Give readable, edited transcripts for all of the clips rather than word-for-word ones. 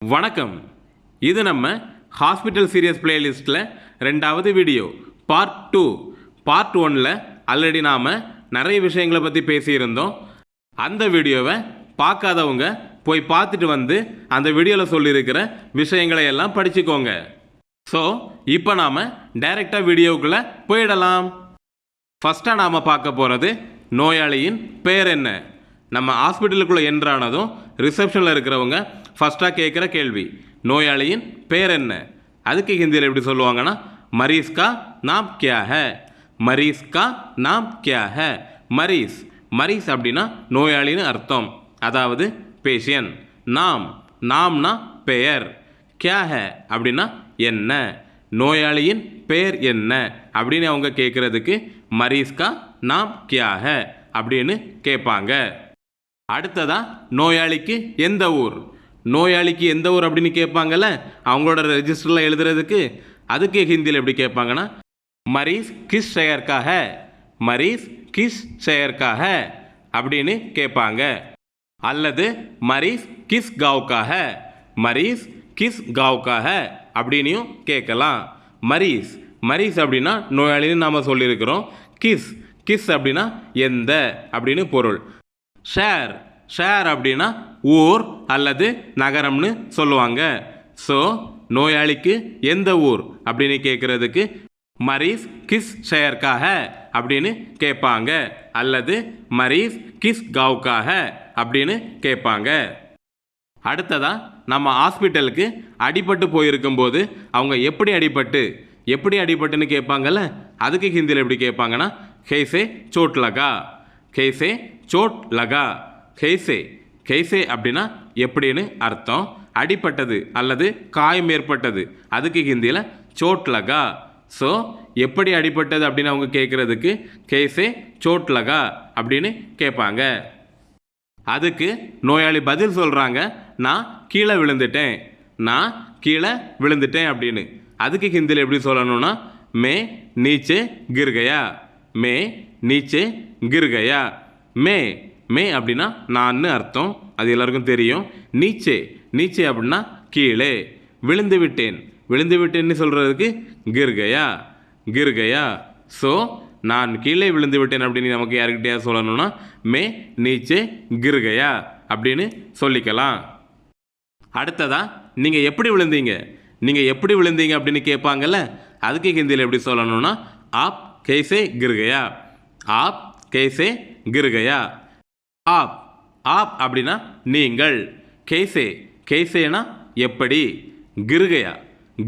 வணக்கம். இது நம்ம ஹாஸ்பிட்டல் சீரியஸ் பிளேலிஸ்ட்டில் 2வது வீடியோ பார்ட் 2. பார்ட் 1ல் ஆல்ரெடி நாம் நிறைய விஷயங்களை பற்றி பேசியிருந்தோம். அந்த வீடியோவை பார்க்காதவங்க போய் பார்த்துட்டு வந்து அந்த வீடியோவில் சொல்லியிருக்கிற விஷயங்களை எல்லாம் படிச்சுக்கோங்க. ஸோ இப்போ நாம் டைரெக்டாக வீடியோவுக்குள்ளே போயிடலாம். ஃபஸ்ட்டாக நாம் பார்க்க போகிறது நோயாளியின் பெயர் என்ன. நம்ம ஹாஸ்பிட்டலுக்குள்ளே என்ட்ரானதும் ரிசப்ஷனில் இருக்கிறவங்க ஃபஸ்ட்டாக கேட்குற கேள்வி நோயாளியின் பேர் என்ன. அதுக்கு ஹிந்தியில் எப்படி சொல்லுவாங்கன்னா மரீஸ் கா நாம் கியா ஹே. மரீஸ் கா நாம் கியா ஹே. மரீஸ் மரீஸ் அப்படின்னா நோயாளின்னு அர்த்தம், அதாவது பேஷியன். நாம்னா பெயர். கியா ஹே அப்படின்னா என்ன, நோயாளியின் பெயர் என்ன அப்படின்னு அவங்க கேட்குறதுக்கு மரீஸ் கா நாம் கியா ஹே அப்படின்னு கேட்பாங்க. அடுத்ததா நோயாளிக்கு எந்த ஊர். நோயாளிக்கு எந்த ஊர் அப்படின்னு கேட்பாங்கல்ல, அவங்களோட ரெஜிஸ்டரில் எழுதுறதுக்கு. அதுக்கு ஹிந்தியில் எப்படி கேட்பாங்கன்னா மரீஸ் கிஸ் ஷஹர் கா ஹே. மரீஸ் கிஸ் ஷஹர் கா ஹே அப்படின்னு கேட்பாங்க. அல்லது மரீஸ் கிஸ் காவ் கா ஹே. மரீஸ் கிஸ் காவ் கா ஹே அப்படின்னும் கேட்கலாம். மரீஸ் மரீஸ் அப்படின்னா நோயாளின்னு நாம் சொல்லியிருக்கிறோம். கிஸ் கிஸ் அப்படின்னா எந்த அப்படின்னு பொருள். ஷேர் ஷேர் அப்படின்னா ஊர் அல்லது நகரம்னு சொல்லுவாங்க. ஸோ நோயாளிக்கு எந்த ஊர் அப்படின்னு கேட்குறதுக்கு மரீஸ் கிஸ் ஷஹர் கா ஹே அப்படின்னு கேட்பாங்க. அல்லது மரீஸ் கிஸ் காவ் கா ஹே அப்படின்னு கேட்பாங்க. அடுத்ததாக நம்ம ஹாஸ்பிட்டலுக்கு அடிபட்டு போயிருக்கும்போது அவங்க எப்படி அடிபட்டுன்னு கேட்பாங்கல்ல, அதுக்கு ஹிந்தியில் எப்படி கேட்பாங்கன்னா கேசே சோட் லகா. கேசே சோட் லகா. கேசே அப்படின்னா எப்படின்னு அர்த்தம். அடிப்பட்டது அல்லது காயம் ஏற்பட்டது, அதுக்கு ஹிந்தியில் சோட் லகா. ஸோ எப்படி அடிப்பட்டது அப்படின்னு அவங்க கேட்குறதுக்கு கேசே சோட் லகா அப்படின்னு கேட்பாங்க. அதுக்கு நோயாளி பதில் சொல்கிறாங்க நான் கீழே விழுந்துட்டேன் அப்படின்னு. அதுக்கு ஹிந்தியில் எப்படி சொல்லணும்னா மே நீச்சே கிர் கயா. மே நீச்சே கிர் கயா. மே அப்படின்னா நான்னு அர்த்தம், அது எல்லாருக்கும் தெரியும். நீச்சே அப்படின்னா கீழே. விழுந்து விட்டேன்னு சொல்கிறதுக்கு கிர் கயா. ஸோ நான் கீழே விழுந்து விட்டேன் அப்படின்னு நமக்கு யாருக்கிட்டையா சொல்லணும்னா மே நீச்சே கிர் கயா அப்படின்னு சொல்லிக்கலாம். அடுத்ததா நீங்கள் எப்படி விழுந்தீங்க அப்படின்னு கேட்பாங்கல்ல, அதுக்கு ஹிந்தியில் எப்படி சொல்லணும்னா ஆப் கேசே கிர் கயா. ஆப் கேசே கிர் கயா. ஆப் அப்படின்னா நீங்கள். கேசேனா எப்படி.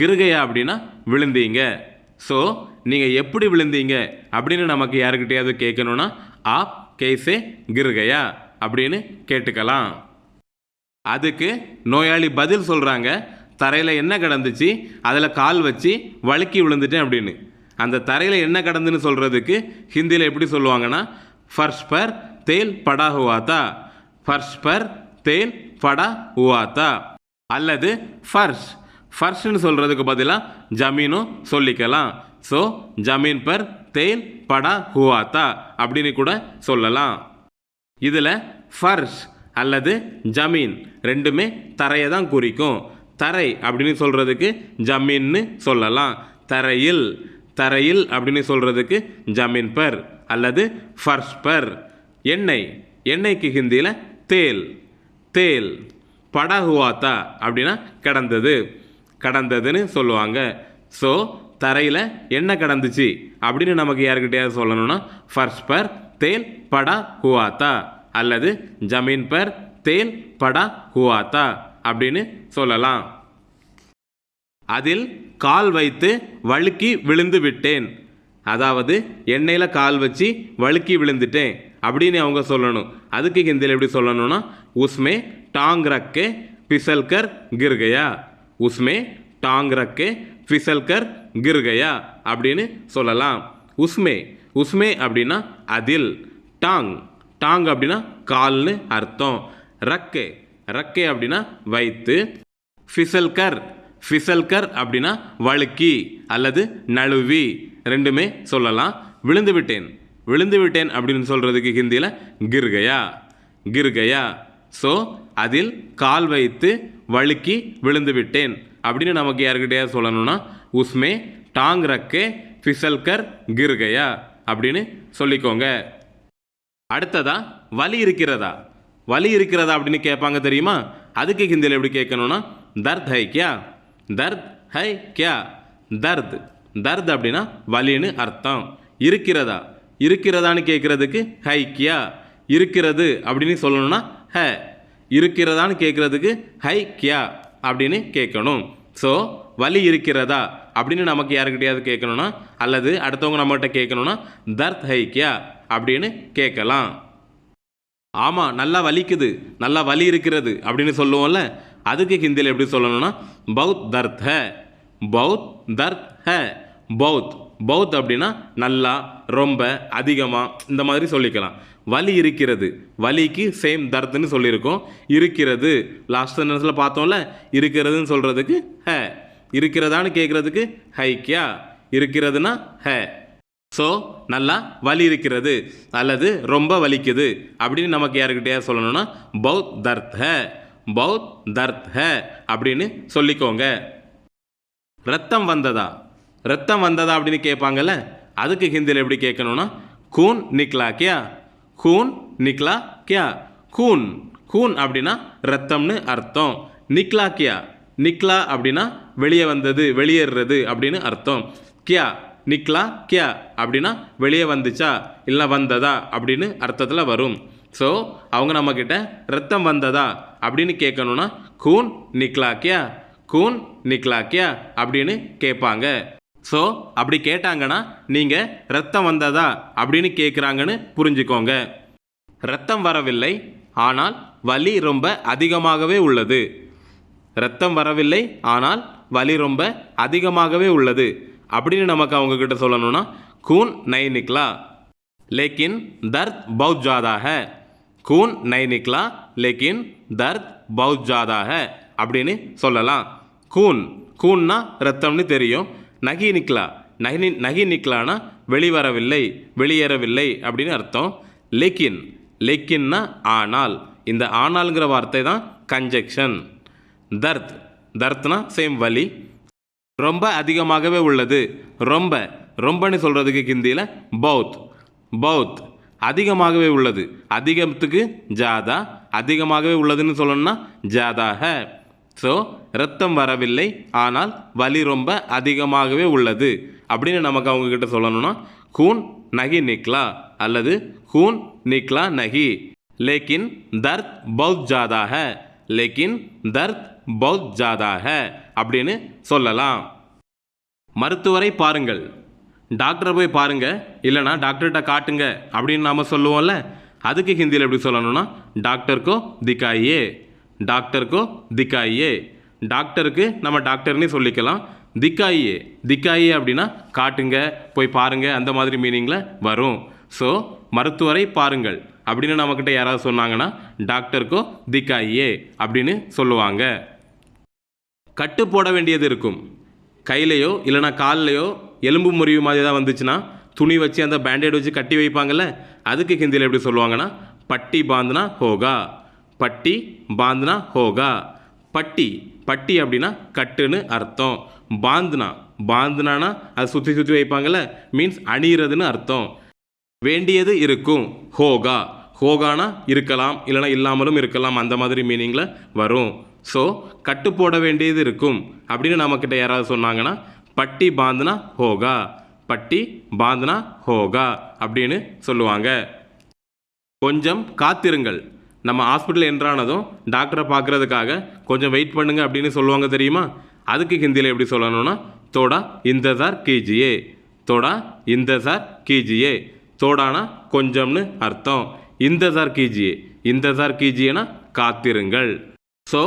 கிருகையா அப்படின்னா விழுந்தீங்க. ஸோ நீங்கள் எப்படி விழுந்தீங்க அப்படின்னு நமக்கு யாருக்கிட்டையாவது கேட்கணும்னா ஆப் கேசே கிருகையா அப்படின்னு கேட்டுக்கலாம். அதுக்கு நோயாளி பதில் சொல்கிறாங்க தரையில் என்ன கிடந்துச்சு, அதில் கால் வச்சு வழுக்கி விழுந்துட்டேன் அப்படின்னு. அந்த தரையில் என்ன கிடந்துன்னு சொல்கிறதுக்கு ஹிந்தியில் எப்படி சொல்லுவாங்கன்னா ஃபர்ஷ் பர் தேல் படா ஹுவா தா. ஃபர்ஷ் பர் தேல் படா ஹுவா தா. அல்லது ஃபர்ஷ்னு சொல்கிறதுக்கு பதிலாக ஜமீனும் சொல்லிக்கலாம். ஸோ ஜமீன் பர் தேல் படா ஹுவா தா அப்படின்னு கூட சொல்லலாம். இதில் ஃபர்ஷ் அல்லது ஜமீன் ரெண்டுமே தரையை தான் குறிக்கும். தரை அப்படின்னு சொல்கிறதுக்கு ஜமீன்னு சொல்லலாம். தரையில் அப்படின்னு சொல்கிறதுக்கு ஜமீன் பர் அல்லது ஃபர்ஷ் பர். எண்ணெய்க்கு ஹிந்தியில் தேல். படா ஹுவா தா அப்படின்னா கடந்ததுன்னு சொல்லுவாங்க. ஸோ தரையில் எண்ணெய் கடந்துச்சு அப்படின்னு நமக்கு யாருக்கிட்டையாவது சொல்லணும்னா ஃபர்ஷ் பர் தேல் படா ஹுவா தா அல்லது ஜமீன் பர் தேல் படா ஹுவா தா அப்படின்னு சொல்லலாம். அதில் கால் வைத்து வழுக்கி விழுந்து விட்டேன், அதாவது எண்ணெயில் கால் வச்சு வழுக்கி விழுந்துட்டேன் அப்படின்னு அவங்க சொல்லணும். அதுக்கு ஹிந்தியில் எப்படி சொல்லணும்னா உஸ்மே டாங் ரக்கே பிசல்கர் கிர் கயா. உஸ்மே டாங் ரக்கே பிசல்கர் கிர் கயா அப்படின்னு சொல்லலாம். உஸ்மே அப்படின்னா அதில். டாங் அப்படின்னா கால்னு அர்த்தம். ரக்கே அப்படின்னா வைத்து. ஃபிசல்கர் அப்படின்னா வழுக்கி அல்லது நழுவி ரெண்டுமே சொல்லலாம். விழுந்து விட்டேன் அப்படின்னு சொல்கிறதுக்கு ஹிந்தியில் கிர் கயா. ஸோ அதில் கால் வைத்து வழுக்கி விழுந்து விட்டேன் அப்படின்னு நமக்கு யாருக்கிட்டையா சொல்லணும்னா உஸ்மே டாங் ரக்கே ஃபிசல்கர் கிர் கயா அப்படின்னு சொல்லிக்கோங்க. அடுத்ததா வலி இருக்கிறதா, வலி இருக்கிறதா அப்படின்னு கேட்பாங்க தெரியுமா? அதுக்கு ஹிந்தியில் எப்படி கேட்கணும்னா தர்த் ஹை கியா, தர்த் ஹை கியா, தர்த். தர்த் அப்படின்னா வலின்னு அர்த்தம். இருக்கிறதா, இருக்கிறதான்னு கேட்குறதுக்கு ஹை கியா, இருக்கிறது அப்படின்னு சொல்லணும்னா ஹ, இருக்கிறதான்னு கேட்குறதுக்கு ஹை கியா அப்படின்னு கேட்கணும். ஸோ வலி இருக்கிறதா அப்படின்னு நமக்கு யாருக்கிட்டையாவது கேட்கணும்னா அல்லது அடுத்தவங்க நம்மகிட்ட கேட்கணும்னா தர்த் ஹை கியா அப்படின்னு கேட்கலாம். ஆமாம் நல்லா வலிக்குது, நல்லா வலி இருக்கிறது அப்படின்னு சொல்லுவோம்ல, அதுக்கு ஹிந்தியில் எப்படி சொல்லணும்னா பௌத் தர்த் ஹை, பௌத் தர்த் ஹை. பௌத், பௌத் அப்படின்னா நல்லா, ரொம்ப, அதிகமாக, இந்த மாதிரி சொல்லிக்கலாம். வலி இருக்கிறது, வலிக்கு சேம் தர்த்துன்னு சொல்லியிருக்கோம். இருக்கிறது லாஸ்ட் சென்டென்ஸில் பார்த்தோம்ல, இருக்கிறதுன்னு சொல்கிறதுக்கு ஹ, இருக்கிறதான்னு கேட்குறதுக்கு ஹை கியா, இருக்கிறதுனா ஹ. ஸோ நல்லா வலி இருக்கிறது அல்லது ரொம்ப வலிக்குது அப்படின்னு நமக்கு யாருக்கிட்டையா சொல்லணும்னா பௌத் தர்த் ஹை, பௌத் தர்த் ஹை அப்படின்னு சொல்லிக்கோங்க. ரத்தம் வந்ததா, ரத்தம் வந்ததா அப்படின்னு கேட்பாங்கல்ல, அதுக்கு ஹிந்தியில் எப்படி கேட்கணும்னா கூன் நிக்லா கியா, கூன் நிக்லா கியா. கூன், கூன் அப்படின்னா ரத்தம்னு அர்த்தம். நிக்லா கியா, நிக்லா அப்படின்னா வெளியே வந்தது, வெளியேறது அப்படின்னு அர்த்தம். கியா, நிக்லா கியா அப்படின்னா வெளியே வந்துச்சா இல்லை வந்ததா அப்படின்னு அர்த்தத்தில் வரும். ஸோ அவங்க நம்மக்கிட்ட ரத்தம் வந்ததா அப்படின்னு கேட்கணுன்னா கூன் நிக்லா கியா, கூன் நிக்லா கியா அப்படின்னு கேட்பாங்க. ஸோ அப்படி கேட்டாங்கன்னா நீங்கள் ரத்தம் வந்ததா அப்படின்னு கேட்குறாங்கன்னு புரிஞ்சுக்கோங்க. ரத்தம் வரவில்லை ஆனால் வலி ரொம்ப அதிகமாகவே உள்ளது. ரத்தம் வரவில்லை ஆனால் வலி ரொம்ப அதிகமாகவே உள்ளது அப்படின்னு நமக்கு அவங்கக்கிட்ட சொல்லணும்னா கூன் நை நிக்லா லேக்கின் தர்த் பௌத் ஜாதா ஹை, கூன் நை நிக்லா லேக்கின் தர்த் பௌத் ஜாதா ஹை அப்படின்னு சொல்லலாம். கூன், கூன்னா ரத்தம்னு தெரியும். நகி நிக்லா, நகி நிக்லானா வெளிவரவில்லை, வெளியேறவில்லை அப்படின்னு அர்த்தம். லேக்கின், லேக்கின்னா ஆனால், இந்த ஆனால்ங்கிற வார்த்தை தான் கன்ஜெக்ஷன். தர்த், தர்த்னா சேம் வலி. ரொம்ப அதிகமாகவே உள்ளது, ரொம்ப, ரொம்பன்னு சொல்கிறதுக்கு ஹிந்தியில் பௌத், பௌத். அதிகமாகவே உள்ளது, அதிகத்துக்கு ஜாதா, அதிகமாகவே உள்ளதுன்னு சொல்லணும்னா ஜாதா ஹை. ஸோ ரத்தம் வரவில்லை ஆனால் வலி ரொம்ப அதிகமாகவே உள்ளது அப்படின்னு நமக்கு அவங்கக்கிட்ட சொல்லணும்னா கூன் நகி நிக்லா அல்லது கூன் நிக்லா நகி லேக்கின் தர்த் பௌத் ஜாதா ஹை, லேக்கின் தர்த் பௌத் ஜாதா ஹை அப்படின்னு சொல்லலாம். மருத்துவரை பாருங்கள், டாக்டரை போய் பாருங்கள், இல்லைனா டாக்டர்கிட்ட காட்டுங்க அப்படின்னு நாம் சொல்லுவோம்ல, அதுக்கு ஹிந்தியில் எப்படி சொல்லணும்னா டாக்டருக்கோ திக்காயே, டாக்டருக்கோ திக்காயே. டாக்டருக்கு நம்ம டாக்டர்னே சொல்லிக்கலாம். திக்காயே, திக்காயே அப்படின்னா காட்டுங்க, போய் பாருங்கள், அந்த மாதிரி மீனிங்கில் வரும். ஸோ மருத்துவரை பாருங்கள் அப்படின்னு நம்மக்கிட்ட யாராவது சொன்னாங்கன்னா டாக்டருக்கோ திக்காயே அப்படின்னு சொல்லுவாங்க. கட்டு போட வேண்டியது இருக்கும், கையிலையோ இல்லைனா கால்லையோ எலும்பு முறிவு மாதிரி தான் வந்துச்சுன்னா துணி வச்சு அந்த பேண்டேட் வச்சு கட்டி வைப்பாங்கள்ல, அதுக்கு ஹிந்தியில் எப்படி சொல்லுவாங்கன்னா பட்டி பாந்தனா ஹோகா, பட்டி பாந்தனா ஹோகா. பட்டி, பட்டி அப்படின்னா கட்டுன்னு அர்த்தம். பாந்தனா, பாந்தனானா அது சுற்றி சுற்றி வைப்பாங்கள்ல, மீன்ஸ் அணிகிறதுன்னு அர்த்தம். வேண்டியது இருக்கும், ஹோகா, ஹோகானா இருக்கலாம் இல்லைனா இல்லாமலும் இருக்கலாம், அந்த மாதிரி மீனிங்கில் வரும். ஸோ கட்டு போட வேண்டியது இருக்கும் அப்படின்னு நம்மக்கிட்ட யாராவது சொன்னாங்கன்னா பட்டி பாந்தனா ஹோகா, பட்டி பாந்தனா ஹோகா அப்படின்னு சொல்லுவாங்க. கொஞ்சம் காத்திருங்கள், நம்ம ஹாஸ்பிட்டல் என்ட்ரானதும் டாக்டரை பார்க்குறதுக்காக கொஞ்சம் வெயிட் பண்ணுங்க அப்படின்னு சொல்லுவாங்க தெரியுமா? அதுக்கு ஹிந்தியில் எப்படி சொல்லணும்னா தோடா இந்தசார் கீஜியே, தோடா இந்தசார் கீஜியே. தோடானா கொஞ்சம்னு அர்த்தம், இந்தசார் கீஜியே, இந்தசார் கீஜியேனா காத்திருங்கள். ஸோ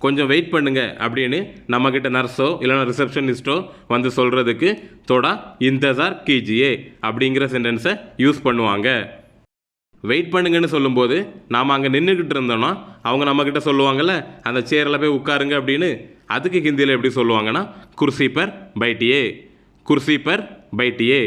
கொஞ்சம் வெயிட் பண்ணுங்க அப்படின்னு நம்மக்கிட்ட நர்ஸோ இல்லைனா ரிசப்ஷனிஸ்ட்டோ வந்து சொல்கிறதுக்கு தோடா இந்தசார் கீஜியே அப்படிங்கிற சென்டென்ஸை யூஸ் பண்ணுவாங்க. வெயிட் பண்ணுங்கன்னு சொல்லும்போது நாம் அங்கே நின்றுக்கிட்டு இருந்தோம்னா அவங்க நம்மக்கிட்ட சொல்லுவாங்கள்ல அந்த சேரில் போய் உட்காருங்க அப்படின்னு, அதுக்கு ஹிந்தியில் எப்படி சொல்லுவாங்கன்னா குர்சி பர் பைட்டியே, குர்சி பர் பைட்டியே.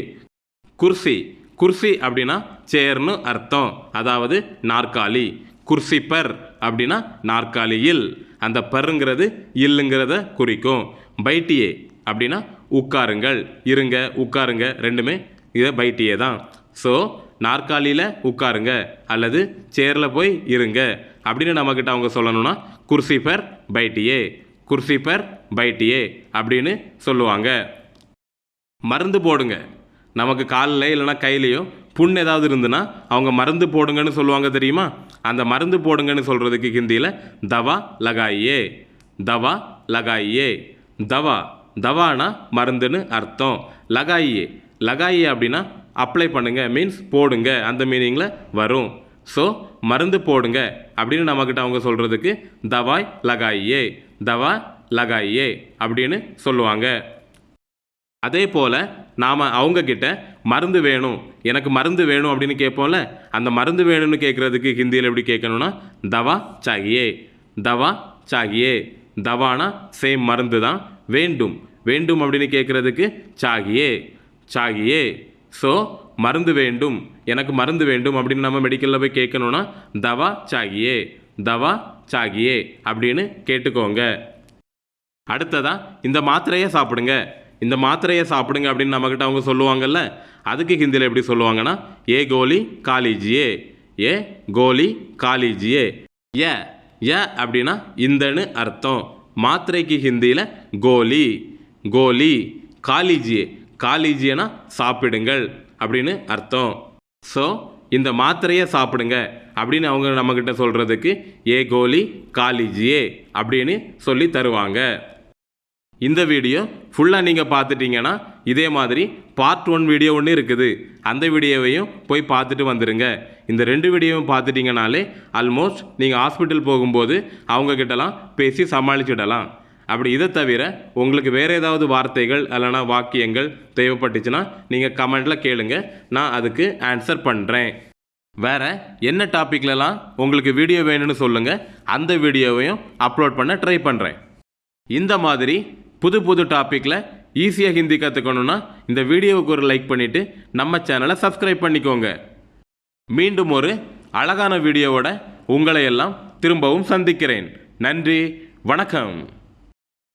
குர்சி, குர்சி அப்படின்னா சேர்னு அர்த்தம், அதாவது நாற்காலி. குர்சி பர் அப்படின்னா நாற்காலியில். அந்த பருங்கிறது இல்லுங்கிறத குறிக்கும். பைட்டியே அப்படின்னா உட்காருங்கள், இருங்க, உட்காருங்க, ரெண்டுமே இதை பைட்டியே தான். ஸோ நாற்காலியில் உட்காருங்க அல்லது சேரில் போய் இருங்க அப்படின்னு நம்மக்கிட்ட அவங்க சொல்லணும்னா குர்சி பர் பைட்டியே, குர்சி பர் பைட்டியே அப்படின்னு சொல்லுவாங்க. மருந்து போடுங்க. நமக்கு காலில் இல்லைனா கையிலையோ புண் ஏதாவது இருந்துன்னா அவங்க மருந்து போடுங்கன்னு சொல்லுவாங்க தெரியுமா? அந்த மருந்து போடுங்கன்னு சொல்கிறதுக்கு ஹிந்தியில் தவா லகாயே, தவா லகாயே. தவா தவானா மருந்துன்னு அர்த்தம். லகாயே லகாயே அப்படின்னா அப்ளை பண்ணுங்க, மீன்ஸ் போடுங்க, அந்த மீனிங்கில் வரும். ஸோ மருந்து போடுங்க அப்படின்னு நம்மக்கிட்ட அவங்க சொல்கிறதுக்கு தவாய் லகாயே, தவா லகாயே அப்படின்னு சொல்லுவாங்க. அதே போல் நாம் அவங்கக்கிட்ட மருந்து வேணும், எனக்கு மருந்து வேணும் அப்படின்னு கேட்போம்ல, அந்த மருந்து வேணும்னு கேட்குறதுக்கு ஹிந்தியில் எப்படி கேட்கணும்னா தவா சாகியே, தவா சாகியே. தவானா சேம் மருந்து தான். வேண்டும் வேண்டும் அப்படின்னு கேட்குறதுக்கு சாகியே, சாகியே. ஸோ மருந்து வேண்டும், எனக்கு மருந்து வேண்டும் அப்படின்னு நம்ம மெடிக்கலில் போய் கேட்கணுன்னா தவா சாகியே, தவா சாகியே அப்படின்னு கேட்டுக்கோங்க. அடுத்ததாக இந்த மாத்திரையை சாப்பிடுங்க, இந்த மாத்திரையை சாப்பிடுங்க அப்படின்னு நம்மக்கிட்ட அவங்க சொல்லுவாங்கல்ல, அதுக்கு ஹிந்தியில் எப்படி சொல்லுவாங்கன்னா ஏ கோலி காலிஜியே, ஏ கோலி காலிஜியே. ஏ ஏ அப்படின்னா இந்தன்னு அர்த்தம். மாத்திரைக்கு ஹிந்தியில் கோலி, கோலி. காலிஜியே, காலிஜியனா சாப்பிடுங்கள் அப்படின்னு அர்த்தம். ஸோ இந்த மாத்திரையை சாப்பிடுங்க அப்படின்னு அவங்க நம்மக்கிட்ட சொல்கிறதுக்கு ஏ கோலி காலிஜியே அப்படின்னு சொல்லி தருவாங்க. இந்த வீடியோ ஃபுல்லாக நீங்கள் பார்த்துட்டிங்கன்னா இதே மாதிரி பார்ட் 1 வீடியோ ஒன்று இருக்குது, அந்த வீடியோவையும் போய் பார்த்துட்டு வந்துடுங்க. இந்த 2 வீடியோவும் பார்த்துட்டிங்கனாலே ஆல்மோஸ்ட் நீங்கள் ஹாஸ்பிட்டல் போகும்போது அவங்கக்கிட்டலாம் பேசி சமாளிச்சிடலாம். அப்படி இதை தவிர உங்களுக்கு வேறு ஏதாவது வார்த்தைகள் இல்லைனா வாக்கியங்கள் தேவைப்பட்டுச்சுன்னா நீங்கள் கமெண்டில் கேளுங்க, நான் அதுக்கு ஆன்சர் பண்ணுறேன். வேறு என்ன டாப்பிக்லலாம் உங்களுக்கு வீடியோ வேணும்னு சொல்லுங்கள், அந்த வீடியோவையும் அப்லோட் பண்ண ட்ரை பண்ணுறேன். இந்த மாதிரி புது புது டாப்பிக்கில் ஈஸியாக ஹிந்தி கற்றுக்கணுன்னா இந்த வீடியோவுக்கு ஒரு லைக் பண்ணிவிட்டு நம்ம சேனலை சப்ஸ்கிரைப் பண்ணிக்கோங்க. மீண்டும் ஒரு அழகான வீடியோவோட உங்களை எல்லாம் திரும்பவும் சந்திக்கிறேன். நன்றி, வணக்கம்.